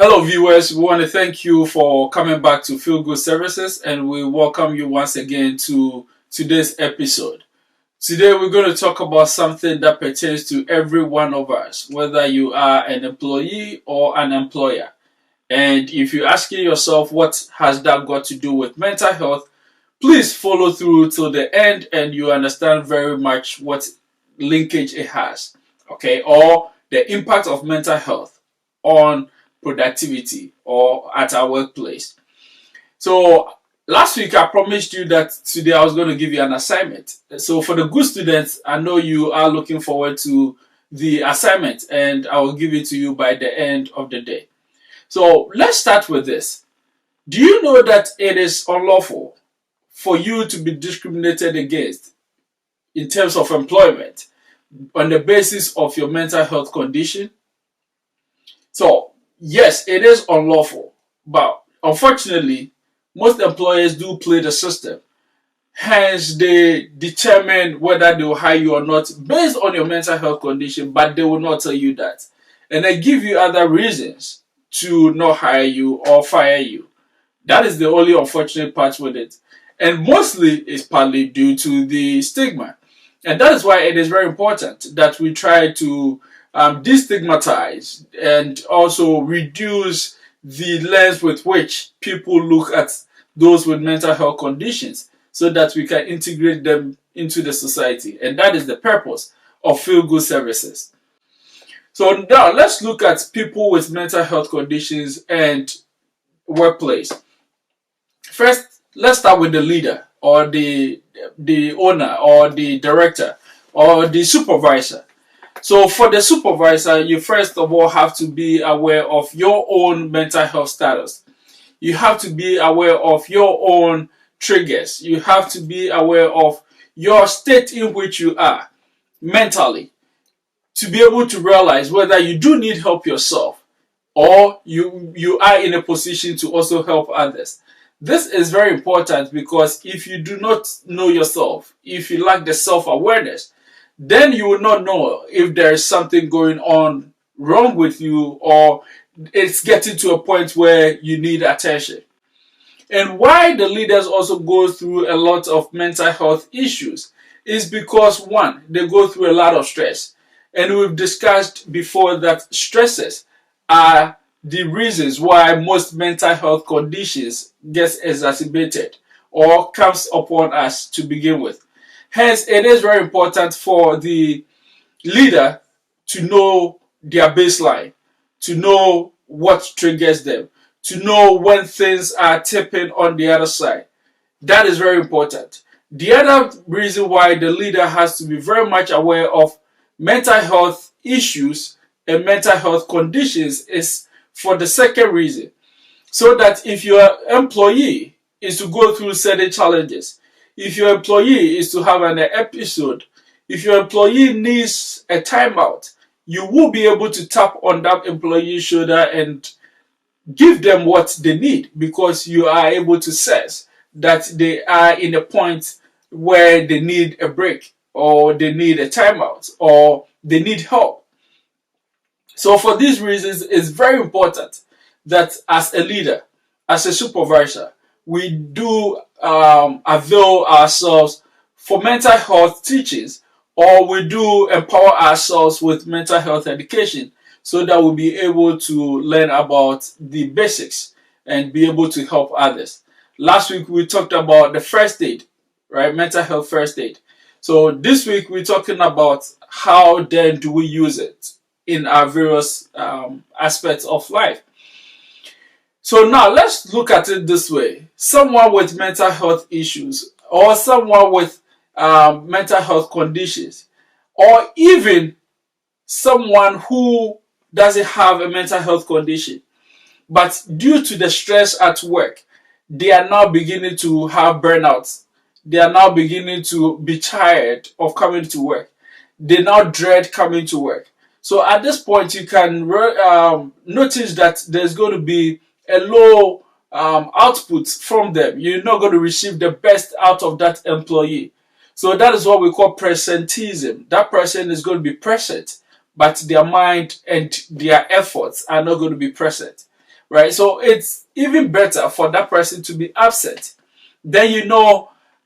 Hello viewers, we want to thank you for coming back to Philgood Services, and we welcome you once again to today's episode. Today we're going to talk about something that pertains to every one of us, whether you are an employee or an employer. And if you're asking yourself what has that got to do with mental health, please follow through till the end and you understand very much what linkage it has, okay, or the impact of mental health on productivity or at our workplace. So last week I promised you that today I was going to give you an assignment. So for the good students, I know you are looking forward to the assignment and I will give it to you by the end of the day. So let's start with this. Do you know that it is unlawful for you to be discriminated against in terms of employment on the basis of your mental health condition? So yes, it is unlawful, but unfortunately, most employers do play the system. Hence, they determine whether they will hire you or not based on your mental health condition, but they will not tell you that. And they give you other reasons to not hire you or fire you. That is the only unfortunate part with it. And mostly it's partly due to the stigma. And that is why it is very important that we try to destigmatize and also reduce the lens with which people look at those with mental health conditions so that we can integrate them into the society. And that is the purpose of Feel Good Services. So now let's look at people with mental health conditions and workplace. First, let's start with the leader or the owner or the director or the supervisor. So for the supervisor, you first of all have to be aware of your own mental health status. You have to be aware of your own triggers. You have to be aware of your state in which you are mentally to be able to realize whether you do need help yourself or you are in a position to also help others. This is very important because if you do not know yourself, if you lack the self-awareness, then you will not know if there is something going on wrong with you or it's getting to a point where you need attention. And why the leaders also go through a lot of mental health issues is because, one, they go through a lot of stress. And we've discussed before that stresses are the reasons why most mental health conditions get exacerbated or comes upon us to begin with. Hence, it is very important for the leader to know their baseline, to know what triggers them, to know when things are tipping on the other side. That is very important. The other reason why the leader has to be very much aware of mental health issues and mental health conditions is for the second reason. So that if your employee is to go through certain challenges, if your employee is to have an episode, if your employee needs a timeout, you will be able to tap on that employee's shoulder and give them what they need because you are able to sense that they are in a point where they need a break or they need a timeout or they need help. So for these reasons, it's very important that as a leader, as a supervisor, we do avail ourselves for mental health teachings, or we do empower ourselves with mental health education so that we'll be able to learn about the basics and be able to help others. Last week we talked about the first aid, right? Mental health first aid. So this week we're talking about how then do we use it in our various aspects of life. So now let's look at it this way. Someone with mental health issues or someone with mental health conditions or even someone who doesn't have a mental health condition but due to the stress at work, they are now beginning to have burnouts. They are now beginning to be tired of coming to work. They now dread coming to work. So at this point, you can notice that there's going to be a low output from them. You're not going to receive the best out of that employee. So that is what we call presenteeism. That person is going to be present, but their mind and their efforts are not going to be present. right? So it's even better for that person to be absent. Then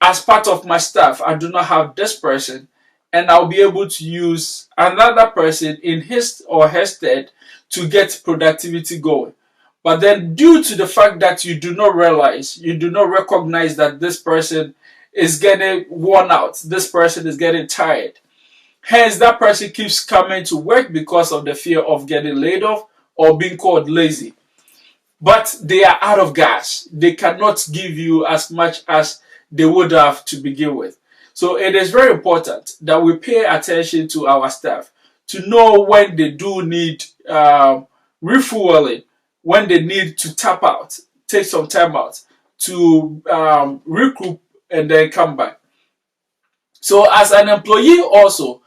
as part of my staff, I do not have this person, and I'll be able to use another person in his or her stead to get productivity going. But then, due to the fact that you do not recognize that this person is getting worn out, this person is getting tired. Hence, that person keeps coming to work because of the fear of getting laid off or being called lazy. But they are out of gas. They cannot give you as much as they would have to begin with. So it is very important that we pay attention to our staff to know when they do need refueling, when they need to tap out, take some time out to recoup and then come back. So as an employee also,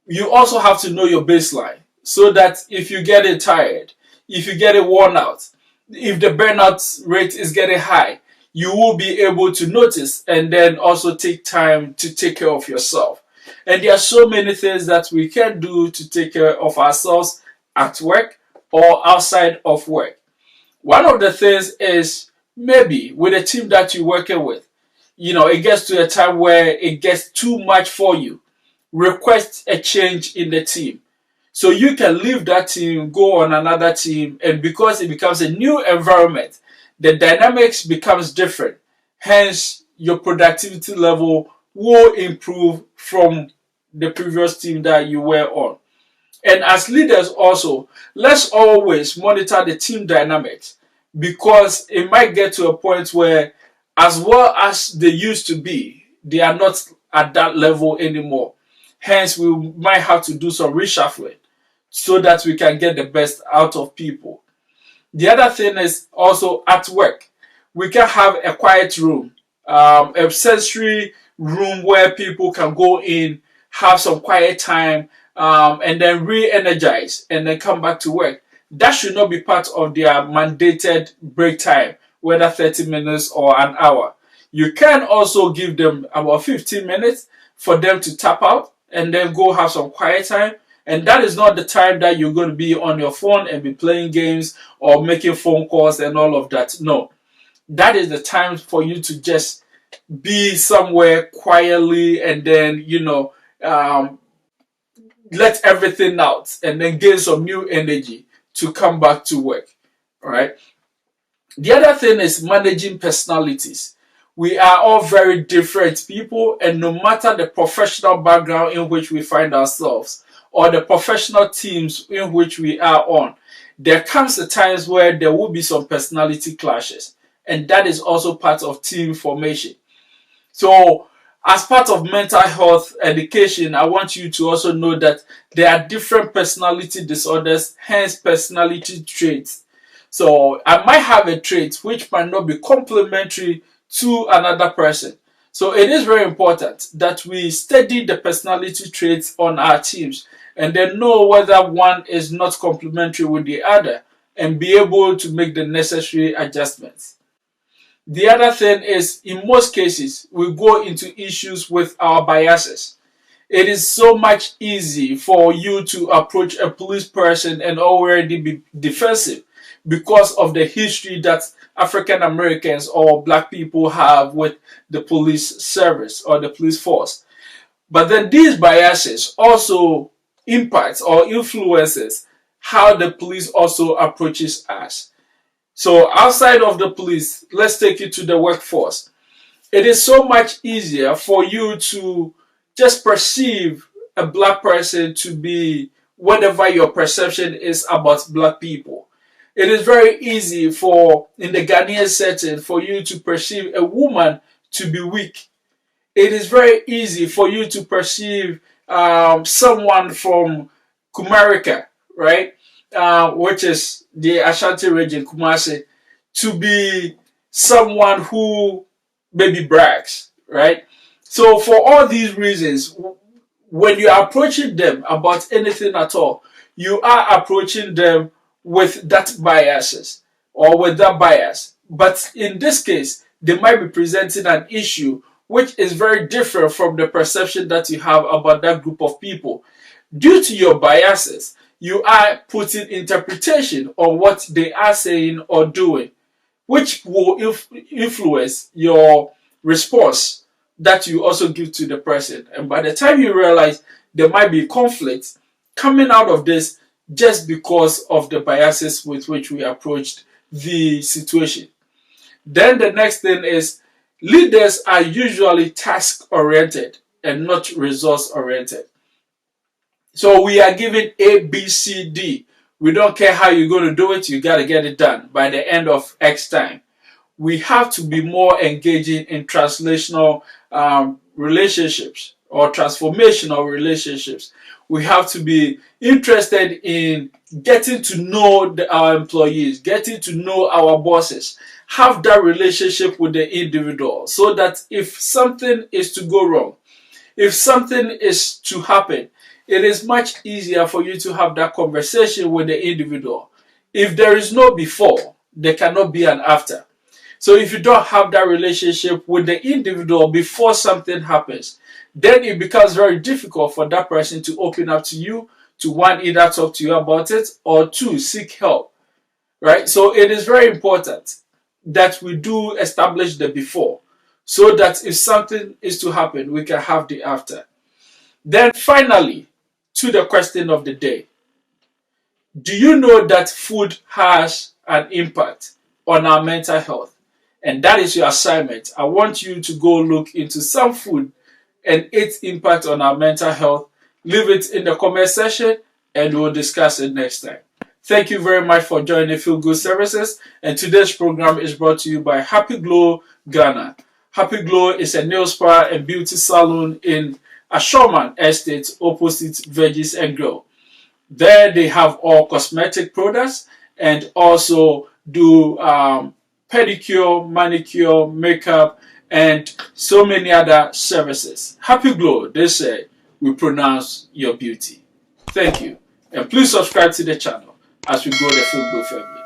you also have to know your baseline so that if you get tired, if you get worn out, if the burnout rate is getting high, you will be able to notice and then also take time to take care of yourself. And there are so many things that we can do to take care of ourselves at work or outside of work. One of the things is maybe with a team that you're working with, it gets to a time where it gets too much for you. Request a change in the team. So you can leave that team, go on another team, and because it becomes a new environment, the dynamics becomes different. Hence, your productivity level will improve from the previous team that you were on. And as leaders also, let's always monitor the team dynamics, because it might get to a point where, as well as they used to be, they are not at that level anymore. Hence, we might have to do some reshuffling so that we can get the best out of people. The other thing is also at work. We can have a quiet room, a sensory room where people can go in, have some quiet time, and then re-energize and then come back to work. That should not be part of their mandated break time, whether 30 minutes or an hour. You can also give them about 15 minutes for them to tap out and then go have some quiet time. And that is not the time that you're going to be on your phone and be playing games or making phone calls and all of that. No, that is the time for you to just be somewhere quietly and then, let everything out and then gain some new energy to come back to work. All right. The other thing is managing personalities. We are all very different people, and no matter the professional background in which we find ourselves or the professional teams in which we are on, there comes a times where there will be some personality clashes, and that is also part of team formation. So as part of mental health education, I want you to also know that there are different personality disorders, hence personality traits. So I might have a trait which might not be complementary to another person. So it is very important that we study the personality traits on our teams and then know whether one is not complementary with the other and be able to make the necessary adjustments. The other thing is, in most cases, we go into issues with our biases. It is so much easy for you to approach a police person and already be defensive because of the history that African Americans or black people have with the police service or the police force. But then these biases also impact or influences how the police also approaches us. So outside of the police, let's take it to the workforce. It is so much easier for you to just perceive a black person to be whatever your perception is about black people. It is very easy in the Ghanaian setting, for you to perceive a woman to be weak. It is very easy for you to perceive someone from Kumarica, right? Which is the Ashanti region, Kumasi, to be someone who maybe brags, right? So for all these reasons, when you are approaching them about anything at all, you are approaching them with that biases or with that bias. But in this case, they might be presenting an issue which is very different from the perception that you have about that group of people. Due to your biases, you are putting interpretation on what they are saying or doing, which will influence your response that you also give to the person. And by the time you realize there might be conflict coming out of this just because of the biases with which we approached the situation. Then the next thing is leaders are usually task oriented and not resource oriented. So we are given A, B, C, D. We don't care how you're going to do it, you got to get it done by the end of X time. We have to be more engaging in translational relationships or transformational relationships. We have to be interested in getting to know our employees, getting to know our bosses, have that relationship with the individual so that if something is to go wrong, if something is to happen, it is much easier for you to have that conversation with the individual. If there is no before, there cannot be an after. So if you don't have that relationship with the individual before something happens, then it becomes very difficult for that person to open up to you, to one, either talk to you about it, or two, seek help, right? So it is very important that we do establish the before, so that if something is to happen, we can have the after. Then finally, to the question of the day. Do you know that food has an impact on our mental health? And that is your assignment. I want you to go look into some food and its impact on our mental health. Leave it in the comment section and we'll discuss it next time. Thank you very much for joining Philgood Services. And today's program is brought to you by Happy Glow Ghana. Happy Glow is a nail spa and beauty salon in Ashoman Estate opposite Veggies and Grow. There they have all cosmetic products and also do pedicure, manicure, makeup, and so many other services. Happy Glow, they say, we pronounce your beauty. Thank you. And please subscribe to the channel as we grow the Philgood family.